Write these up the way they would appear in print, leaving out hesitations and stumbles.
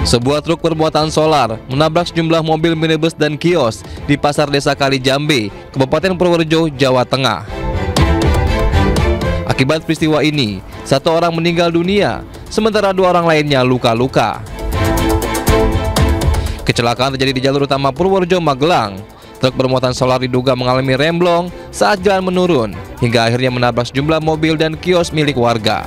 Sebuah truk bermuatan solar menabrak sejumlah mobil minibus dan kios di Pasar Desa Kalijambe, Kabupaten Purworejo, Jawa Tengah. Akibat peristiwa ini, 1 orang meninggal dunia, sementara 2 orang lainnya luka-luka. Kecelakaan terjadi di jalur utama Purworejo Magelang. Truk bermuatan solar diduga mengalami remblong saat jalan menurun, hingga akhirnya menabrak sejumlah mobil dan kios milik warga.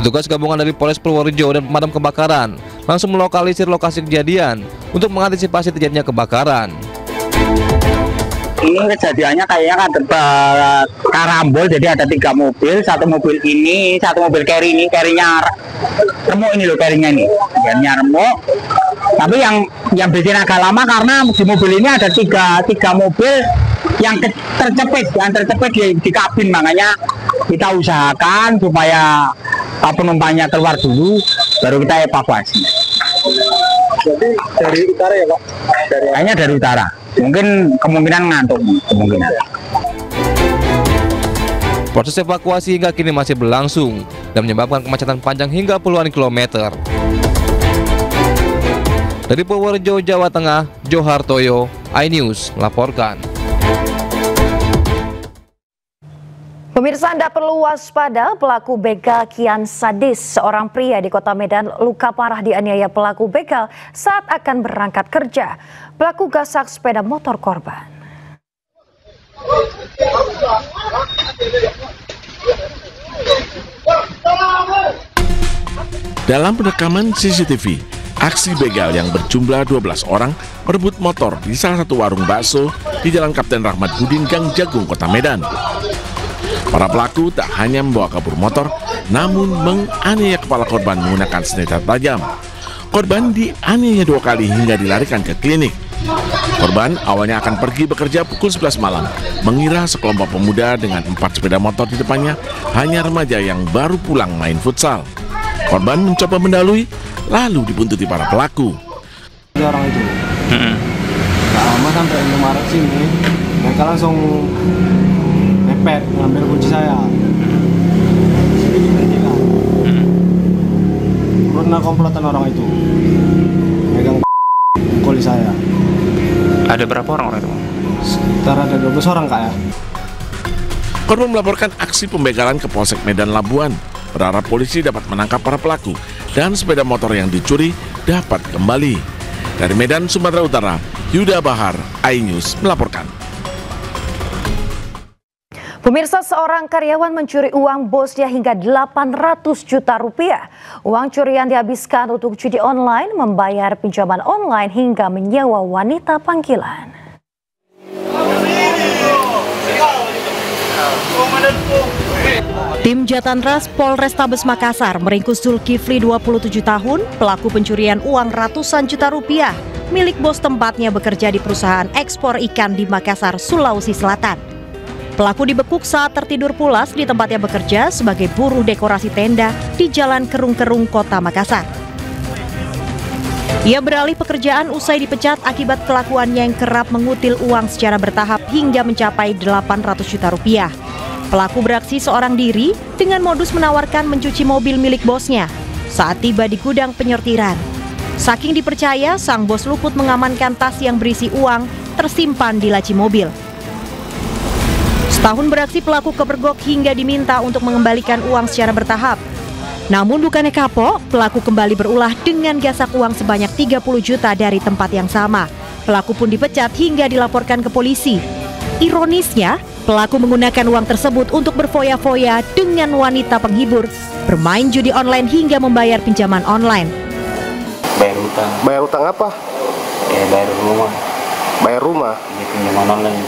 Petugas gabungan dari Polres Purworejo dan pemadam kebakaran langsung melokalisir lokasi kejadian untuk mengantisipasi terjadinya kebakaran. Ini kejadiannya kayaknya kan karambol, jadi ada 3 mobil, 1 mobil ini, 1 mobil carry ini, carry-nya remuk ini loh, carry-nya ini, carry-nya remuk. Tapi yang bikin agak lama karena di mobil ini ada tiga mobil yang tercepit di kabin, makanya kita usahakan supaya penumpangnya keluar dulu, baru kita evakuasi. Jadi dari utara ya Pak? Kayaknya dari utara. Mungkin kemungkinan ngantuk, kemungkinan. Proses evakuasi hingga kini masih berlangsung dan menyebabkan kemacetan panjang hingga puluhan kilometer. Dari Purworejo, Jawa Tengah, Johartoyo, iNews melaporkan. Pemirsa, Anda perlu waspada, pelaku begal kian sadis. Seorang pria di Kota Medan luka parah dianiaya pelaku begal saat akan berangkat kerja. Pelaku gasak sepeda motor korban. Dalam rekaman CCTV, aksi begal yang berjumlah 12 orang merebut motor di salah satu warung bakso di Jalan Kapten Rahmat Budin, Gang Jagung, Kota Medan. Para pelaku tak hanya membawa kabur motor, namun menganiaya kepala korban menggunakan senjata tajam. Korban dianiaya 2 kali hingga dilarikan ke klinik. Korban awalnya akan pergi bekerja pukul 11 malam, mengira sekelompok pemuda dengan 4 sepeda motor di depannya hanya remaja yang baru pulang main futsal. Korban mencoba mendalui, lalu dibuntuti para pelaku. Orang itu, nggak lama sampai Indomaret sini, mereka langsung mepet ngambil kunci saya. Karena komplotan orang itu megang koli saya. Ada berapa orang itu? Sekitar ada 12 orang Kak ya. Korban melaporkan aksi pembegalan ke Polsek Medan Labuan, berharap polisi dapat menangkap para pelaku dan sepeda motor yang dicuri dapat kembali. Dari Medan, Sumatera Utara, Yuda Bahar, iNews melaporkan. Pemirsa, seorang karyawan mencuri uang bosnya hingga 800 juta rupiah. Uang curian dihabiskan untuk judi online, membayar pinjaman online hingga menyewa wanita panggilan. Tim Jatanras Polrestabes Makassar meringkus Zulkifli 27 tahun, pelaku pencurian uang ratusan juta rupiah milik bos tempatnya bekerja di perusahaan ekspor ikan di Makassar, Sulawesi Selatan. Pelaku dibekuk saat tertidur pulas di tempatnya bekerja sebagai buruh dekorasi tenda di Jalan Kerung-Kerung, Kota Makassar. Ia beralih pekerjaan usai dipecat akibat kelakuannya yang kerap mengutil uang secara bertahap hingga mencapai 800 juta rupiah. Pelaku beraksi seorang diri dengan modus menawarkan mencuci mobil milik bosnya saat tiba di gudang penyortiran. Saking dipercaya, sang bos luput mengamankan tas yang berisi uang tersimpan di laci mobil. Setahun beraksi, pelaku kepergok hingga diminta untuk mengembalikan uang secara bertahap. Namun bukannya kapok, pelaku kembali berulah dengan gasak uang sebanyak 30 juta dari tempat yang sama. Pelaku pun dipecat hingga dilaporkan ke polisi. Ironisnya, pelaku menggunakan uang tersebut untuk berfoya-foya dengan wanita penghibur, bermain judi online hingga membayar pinjaman online. Bayar utang. Bayar utang apa? Bayar rumah. Bayar rumah? Di pinjaman online.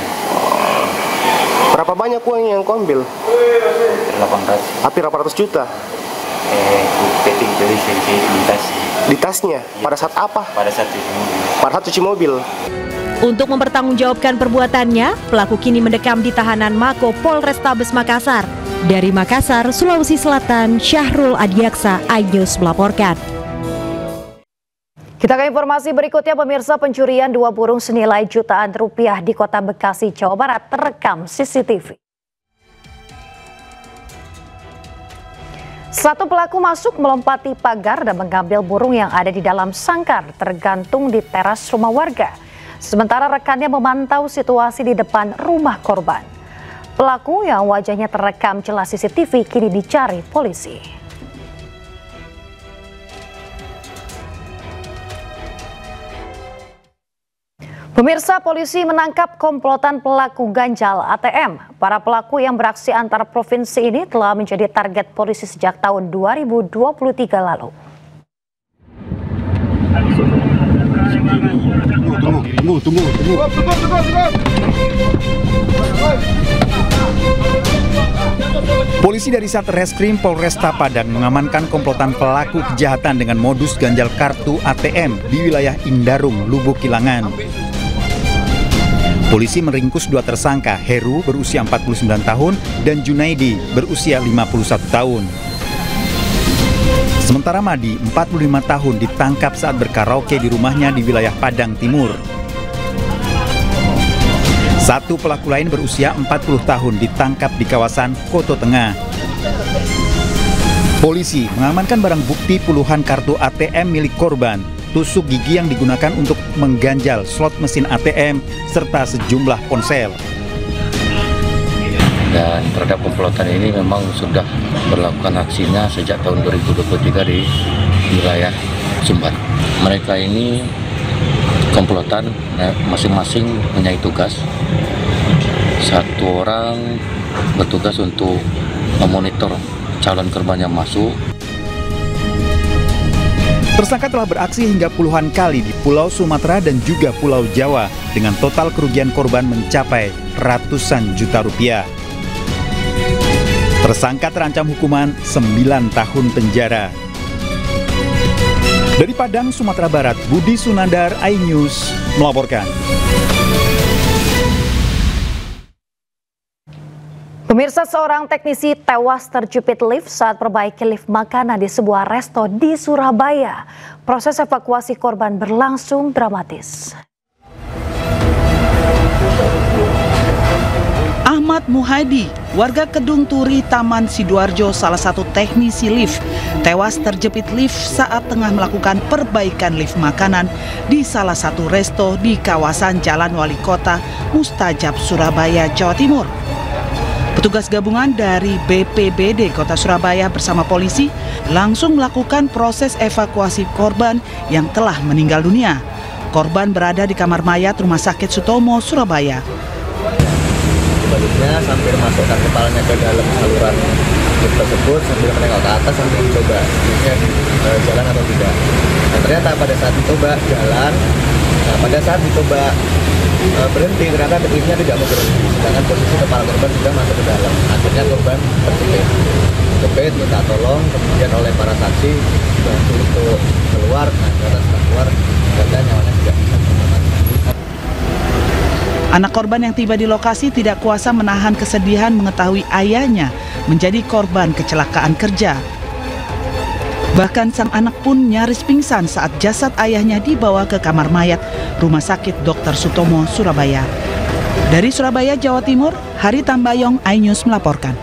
Berapa banyak uang yang kau ambil? 800. Hampir 800 juta? Peting jadi di tas. Di tasnya? Pada saat apa? Pada saat cuci mobil. Pada saat cuci mobil? Untuk mempertanggungjawabkan perbuatannya, pelaku kini mendekam di tahanan Mako Polrestabes Makassar. Dari Makassar, Sulawesi Selatan, Syahrul Adiaksa, iNews melaporkan. Kita ke informasi berikutnya, pemirsa. Pencurian 2 burung senilai jutaan rupiah di Kota Bekasi, Jawa Barat terekam CCTV. Satu pelaku masuk melompati pagar dan mengambil burung yang ada di dalam sangkar tergantung di teras rumah warga. Sementara rekannya memantau situasi di depan rumah korban. Pelaku yang wajahnya terekam jelas CCTV kini dicari polisi. Pemirsa, polisi menangkap komplotan pelaku ganjal ATM. Para pelaku yang beraksi antar provinsi ini telah menjadi target polisi sejak tahun 2023 lalu. Tunggu. Polisi dari Satreskrim Polresta Padang mengamankan komplotan pelaku kejahatan dengan modus ganjal kartu ATM di wilayah Indarung, Lubuk Kilangan. Polisi meringkus dua tersangka, Heru berusia 49 tahun dan Junaidi berusia 51 tahun. Sementara Madi, 45 tahun, ditangkap saat berkaraoke di rumahnya di wilayah Padang Timur. Satu pelaku lain berusia 40 tahun ditangkap di kawasan Koto Tengah. Polisi mengamankan barang bukti puluhan kartu ATM milik korban, tusuk gigi yang digunakan untuk mengganjal slot mesin ATM, serta sejumlah ponsel. Dan terhadap komplotan ini memang sudah berlakukan aksinya sejak tahun 2023 di wilayah Sumbar. Mereka ini komplotan masing-masing punya tugas. Satu orang bertugas untuk memonitor calon korban yang masuk. Tersangka telah beraksi hingga puluhan kali di Pulau Sumatera dan juga Pulau Jawa dengan total kerugian korban mencapai ratusan juta rupiah. Tersangka terancam hukuman 9 tahun penjara. Dari Padang, Sumatera Barat, Budi Sunandar, iNews melaporkan. Pemirsa, seorang teknisi tewas terjepit lift saat perbaiki lift makanan di sebuah resto di Surabaya. Proses evakuasi korban berlangsung dramatis. Ahmad Muhadi, warga Kedung Turi, Taman Sidoarjo, salah satu teknisi lift, tewas terjepit lift saat tengah melakukan perbaikan lift makanan di salah satu resto di kawasan Jalan Wali Kota, Mustajab, Surabaya, Jawa Timur. Petugas gabungan dari BPBD Kota Surabaya bersama polisi langsung melakukan proses evakuasi korban yang telah meninggal dunia. Korban berada di kamar mayat Rumah Sakit Sutomo, Surabaya. Sebaliknya sambil masukkan kepalanya ke dalam saluran lift tersebut sambil menengok ke atas sambil mencoba jalan atau tidak. Dan ternyata pada saat dicoba jalan, pada saat dicoba berhenti ternyata liftnya tidak mau berhenti, sedangkan posisi kepala korban sudah masuk ke dalam. Akhirnya korban terjepit, minta tolong, kemudian oleh para saksi bantu untuk keluar. Nah, ternyata setelah keluar ternyata nyawanya tidak bisa diselamatkan. Anak korban yang tiba di lokasi tidak kuasa menahan kesedihan mengetahui ayahnya menjadi korban kecelakaan kerja. Bahkan sang anak pun nyaris pingsan saat jasad ayahnya dibawa ke kamar mayat Rumah Sakit Dr. Sutomo, Surabaya. Dari Surabaya, Jawa Timur, Hari Tambayong, iNews melaporkan.